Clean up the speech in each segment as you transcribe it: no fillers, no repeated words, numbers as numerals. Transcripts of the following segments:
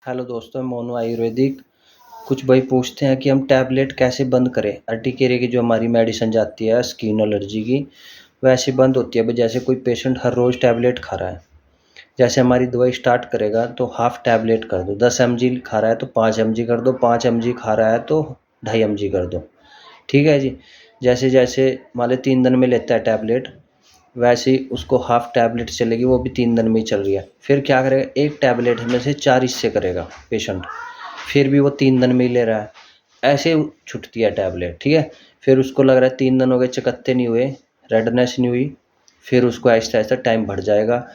Hello दोस्तों, mono Ayurvedic. कुछ भाई पूछते हैं कि हम टैबलेट कैसे बंद करें। अर्टिकेरिया की जो हमारी मेडिसिन जाती है स्किन एलर्जी की, वैसे बंद होती है। जैसे कोई पेशेंट हर रोज़ टैबलेट खा रहा है, जैसे हमारी दवाई स्टार्ट करेगा तो हाफ टैबलेट कर दो। 10 mg खा रहा है तो 5 mg कर दो, 5 mg खा रहा है तो 2.5 mg कर दो। ठीक है जी। जैसे जैसे मान लो 3 दिन में लेता है टैबलेट, वैसे ही उसको हाफ टैबलेट चलेगी, वो भी 3 दिन में ही चल रही है। फिर क्या करेगा, एक टैबलेट में से 4 हिस्से करेगा पेशेंट, फिर भी वो 3 दिन में ही ले रहा है। ऐसे छूटती है टैबलेट। ठीक है। फिर उसको लग रहा है 3 दिन हो गए, चकत्ते नहीं हुए, रेडनेस नहीं हुई, फिर उसको आहिस्ता आहिस्ता टाइम बढ़ जाएगा,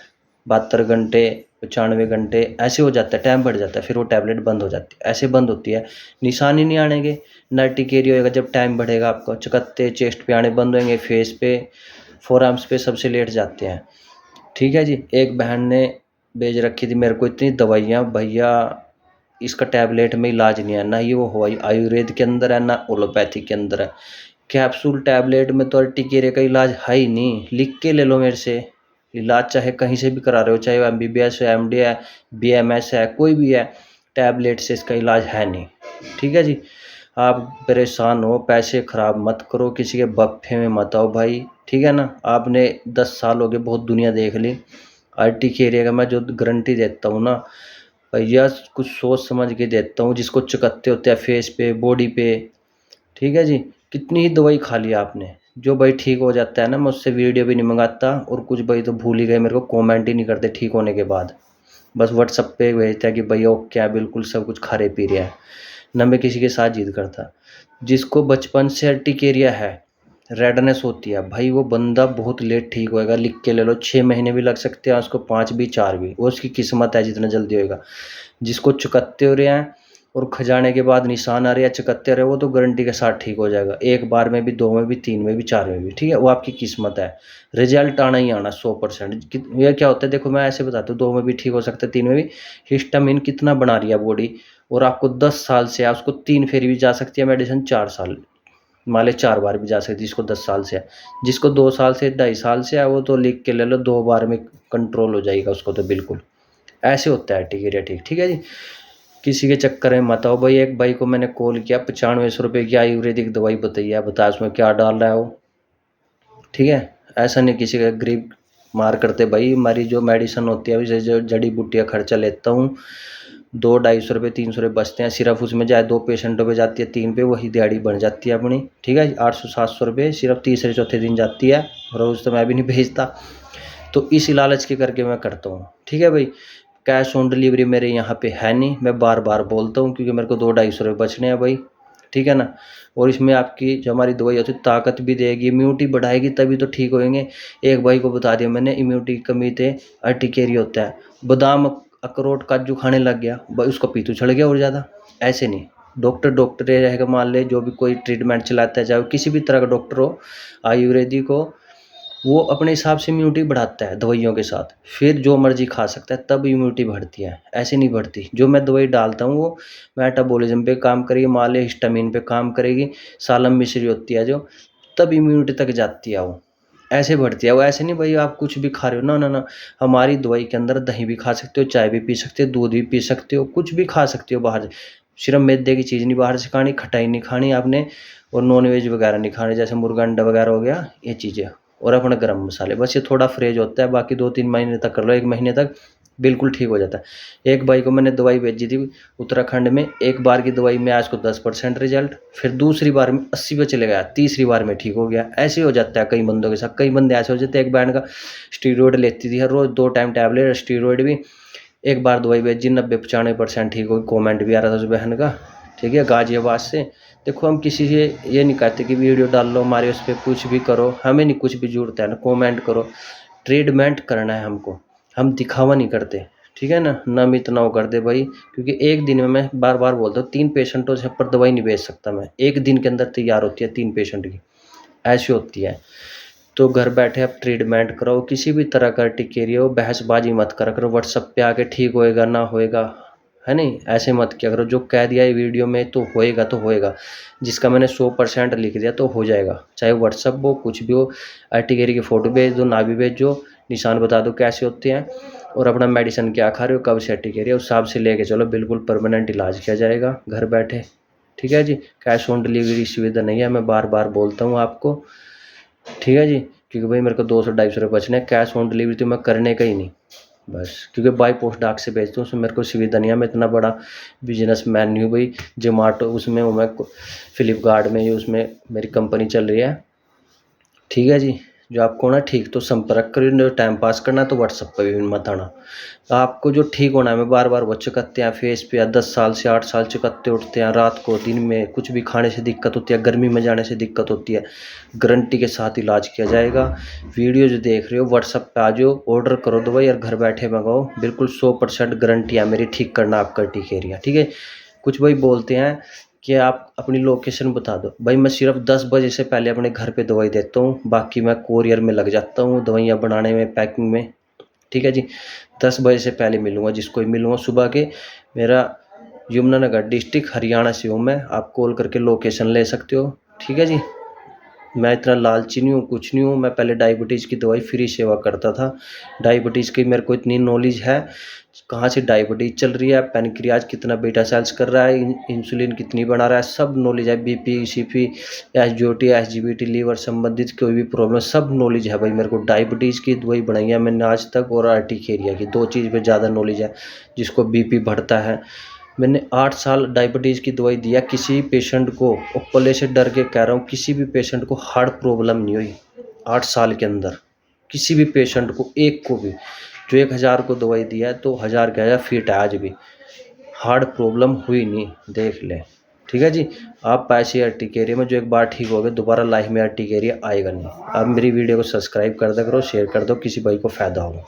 72 घंटे, 95 घंटे ऐसे हो जाता है, टाइम बढ़ जाता है, फिर वो टैबलेट बंद हो जाती है। ऐसे बंद होती है, निशान ही नहीं आनेंगे। नर्टिकेरिया होएगा जब टाइम बढ़ेगा, आपको चकत्ते चेस्ट पे आने बंद होंगे, फेस पे, फोर आर्म्स पे सबसे लेट जाते हैं। ठीक है जी। एक बहन ने भेज रखी थी मेरे को इतनी दवाइयाँ, भैया इसका टैबलेट में इलाज नहीं है, ना ही वो हवाई आयुर्वेद के अंदर है, ना एलोपैथी के अंदर है। कैप्सूल टैबलेट में तो अर्टिकेरिया का इलाज है ही नहीं, लिख के ले लो मेरे से। इलाज चाहे कहीं से भी करा रहे हो, चाहे वो MBBS है, MD है, BMS है, कोई भी है, टैबलेट से इसका इलाज है नहीं। ठीक है जी। आप परेशान हो, पैसे खराब मत करो, किसी के बफ्फे में मत आओ भाई। ठीक है ना। आपने 10 साल हो गए, बहुत दुनिया देख ली। अर्टिकेरिया का मैं जो गारंटी देता हूँ ना भैया, कुछ सोच समझ के देता हूँ। जिसको चकत्ते होते हैं फेस पे, बॉडी पे, ठीक है जी, कितनी ही दवाई खा लिया आपने, जो भाई ठीक हो जाता है ना, मैं उससे वीडियो भी नहीं मंगाता। और कुछ भाई तो भूल ही गए, मेरे को कमेंट ही नहीं करते ठीक होने के बाद, बस व्हाट्सअप पे भेजता है कि भैया वो क्या बिल्कुल सब कुछ खा रहे पी रहे हैं। ना मैं किसी के साथ जिद करता। जिसको बचपन से अर्टिकेरिया है, रेडनेस होती है, भाई वो बंदा बहुत लेट ठीक होएगा। लिख के ले लो, 6 महीने भी लग सकते हैं उसको, 5 भी, 4 भी, वो उसकी किस्मत है जितना जल्दी होएगा। जिसको चुकत्ते हो रहे हैं और खजाने के बाद निशान आ रहे हैं, चकत्ते रहे, वो तो गारंटी के साथ ठीक हो जाएगा, एक बार में भी, 2 में भी, 3 में भी, 4 में भी। ठीक है, वो आपकी किस्मत है। रिजल्ट आना ही आना 100%। यह क्या होता है, देखो मैं ऐसे बताता हूँ, 2 में भी ठीक हो सकता है, 3 में भी। हिस्टामिन कितना बना रही है बॉडी, और आपको 10 साल से है, उसको 3 फेरी भी जा सकती है मेडिसिन, 4 साल, मान ले 4 बार भी जा सकती है जिसको 10 साल से है। जिसको 2 साल से, 2.5 साल से है, वो तो लिख के ले लो, 2 बार में कंट्रोल हो जाएगा उसको तो बिल्कुल। ऐसे होता है टिकेरिया ठीक। ठीक है जी। किसी के चक्कर में मत आओ भाई। एक भाई को मैंने कॉल किया, 9500 रुपये की आयुर्वेदिक दवाई बताइए, बता उसमें क्या डाल रहा है वो। ठीक है। ऐसा नहीं किसी का गरीब मार करते भाई। हमारी जो मेडिसिन होती है, जैसे जो जड़ी बूटियाँ खर्चा लेता हूँ, 200-250 रुपये, 300 रुपये बचते हैं सिर्फ उसमें, चाहे 2 पेशेंटों पे जाती है, 3 पे, वही दिहाड़ी बन जाती है अपनी। ठीक है। 800-700 रुपये सिर्फ तीसरे चौथे दिन जाती है, रोज़ तो मैं भी नहीं भेजता। तो इसी लालच के करके मैं करता हूँ। ठीक है भाई। कैश ऑन डिलीवरी मेरे यहाँ पे है नहीं, मैं बार बार बोलता हूँ, क्योंकि मेरे को 200-250 रुपये बचने हैं भाई। ठीक है ना। और इसमें आपकी जो हमारी दवाई होती है, ताकत भी देगी, इम्यूनिटी बढ़ाएगी, तभी तो ठीक होएंगे। एक भाई को बता दिया मैंने, इम्यूनिटी की कमी थे, अर्टिकेरिया होता है, बादाम अखरोट काजू खाने लग गया भाई, उसका पीतू चढ़ गया और ज़्यादा। ऐसे नहीं। डॉक्टर डॉक्टर ये रहेगा, मान ले जो भी कोई ट्रीटमेंट चलाता है, चाहे वो किसी भी तरह का डॉक्टर हो, आयुर्वेदिक हो, वो अपने हिसाब से इम्यूनिटी बढ़ाता है दवाइयों के साथ, फिर जो मर्जी खा सकता है, तब इम्यूनिटी बढ़ती है, ऐसे नहीं बढ़ती। जो मैं दवाई डालता हूँ वो मेटाबॉलिज्म पे काम करेगी, मान ले हिस्टामिन पे काम करेगी, सालम मिश्री होती है जो, तब इम्यूनिटी तक जाती है वो, ऐसे बढ़ती है वो। ऐसे नहीं भाई आप कुछ भी खा रहे हो, ना ना ना। हमारी दवाई के अंदर दही भी खा सकते हो, चाय भी पी सकते हो, दूध भी पी सकते हो, कुछ भी खा सकते हो बाहर से। सिर्फ मैदे की चीज़ नहीं बाहर से खानी, खटाई नहीं खानी आपने, और नॉन वेज वगैरह नहीं खाने, जैसे मुर्गा अंडा वगैरह हो गया, ये चीज़ें। और अपना गरम मसाले, बस ये थोड़ा फ्रेज होता है, बाकी 2-3 महीने तक कर लो, 1 महीने तक बिल्कुल ठीक हो जाता है। एक भाई को मैंने दवाई भेजी थी उत्तराखंड में, एक बार की दवाई में आज को 10% रिजल्ट, फिर दूसरी बार में 80 पे चले गया, तीसरी बार में ठीक हो गया। ऐसे हो जाता है कई बंदों के साथ, कई बंदे ऐसे हो जाते हैं। एक बहन का स्टीरॉयड लेती थी हर रोज़, 2 टाइम टैबलेट स्टीरॉयड भी, एक बार दवाई भेजी, 90-95% ठीक हो गई। कॉमेंट भी आ रहा था उस बहन का, ठीक है, गाजियाबाद से। देखो हम किसी से ये नहीं कहते कि वीडियो डाल लो हमारे उस पर, कुछ भी करो, हमें नहीं कुछ भी जरूरत है ना, कमेंट करो, ट्रीटमेंट करना है हमको, हम दिखावा नहीं करते। ठीक है ना, नम इतना वो कर दे भाई, क्योंकि एक दिन में, मैं बार बार बोलता हूँ, 3 पेशेंटों से पर दवाई नहीं भेज सकता मैं, एक दिन के अंदर तैयार होती है 3 पेशेंट की, ऐसी होती है। तो घर बैठे आप ट्रीटमेंट कराओ, किसी भी तरह का टिकेरिया हो, बहसबाजी मत करा करो व्हाट्सअप पे आके, ठीक होएगा ना होएगा, है नहीं, ऐसे मत किया करो। जो कह दिया है वीडियो में तो होएगा तो होएगा, जिसका मैंने 100% लिख दिया तो हो जाएगा, चाहे व्हाट्सअप हो कुछ भी हो। अर्टिकेरिया की फ़ोटो भेज दो, ना भी भेजो, निशान बता दो कैसे होते हैं, और अपना मेडिसिन क्या खा रहे हो, कब से अर्टिकेरिया, उस हिसाब से लेके चलो, बिल्कुल परमानेंट इलाज किया जाएगा घर बैठे। ठीक है जी। कैश ऑन डिलीवरी सुविधा नहीं है, मैं बार बार बोलता हूँ आपको। ठीक है जी, क्योंकि भाई मेरे को 200-250 रुपये बचने, कैश ऑन डिलीवरी तो मैं करने का ही नहीं बस, क्योंकि बाई पोस्ट डाक से भेजता हूँ, उसमें मेरे को सुविधा नहीं है। मैं इतना बड़ा बिजनेस मैन नहीं हूँ भाई, जोमाटो उसमें हूँ मैं, फ्लिपकार्ट में, उसमें मेरी कंपनी चल रही है। ठीक है जी। जो आपको ना ठीक तो संपर्क करिए, जो टाइम पास करना है तो व्हाट्सअप पर भी मत आना। आपको जो ठीक होना है, मैं बार बार वो चुकत्ते हैं फेस पे, या 10 साल से 8 साल चुकत्ते उठते हैं, रात को दिन में कुछ भी खाने से दिक्कत होती है, गर्मी में जाने से दिक्कत होती है, गारंटी के साथ इलाज किया जाएगा। वीडियो जो देख रहे हो व्हाट्सअप पे आ जाओ, ऑर्डर करो दवाई और घर बैठे मंगाओ, बिल्कुल 100% गारंटी है मेरी ठीक करना आपका अर्टिकेरिया। ठीक है। कुछ भाई बोलते हैं कि आप अपनी लोकेशन बता दो, भाई मैं सिर्फ 10 बजे से पहले अपने घर पे दवाई देता हूँ, बाकी मैं कोरियर में लग जाता हूँ दवाइयाँ बनाने में, पैकिंग में। ठीक है जी। 10 बजे से पहले मिलूँगा, जिसको भी मिलूँगा सुबह के। मेरा यमुनानगर डिस्ट्रिक्ट हरियाणा से हूँ मैं, आप कॉल करके लोकेशन ले सकते हो। ठीक है जी। मैं इतना लालची नहीं हूँ, कुछ नहीं हूँ। मैं पहले डायबिटीज़ की दवाई फ्री सेवा करता था, डायबिटीज़ की मेरे को इतनी नॉलेज है, कहाँ से डायबिटीज़ चल रही है, पैनक्रियाज कितना बीटा सेल्स कर रहा है, इंसुलिन कितनी बना रहा है, सब नॉलेज है। बीपी, सीपी, एसजीओटी, एसजीबीटी, लीवर संबंधित कोई भी प्रॉब्लम, सब नॉलेज है भाई मेरे को। डायबिटीज़ की दवाई बनाई है मैंने आज तक, और अर्टिकेरिया की, 2 चीज़ पे ज़्यादा नॉलेज है। जिसको बीपी बढ़ता है, मैंने 8 साल डायबिटीज़ की दवाई दिया किसी पेशेंट को, और पहले से डर के कह रहा हूँ, किसी भी पेशेंट को हार्ट प्रॉब्लम नहीं हुई 8 साल के अंदर, किसी भी पेशेंट को, एक को भी। जो 1000 को दवाई दिया है तो 1000 का 1000 फिट है, आज भी हार्ट प्रॉब्लम हुई नहीं, देख ले। ठीक है जी। आप पैसे अर्टिकेरिया में जो एक बार ठीक हो गए, दोबारा लाइफ में अर्टिकेरिया आएगा नहीं। आप मेरी वीडियो को सब्सक्राइब कर दो करो, शेयर कर दो, किसी भाई को फ़ायदा होगा।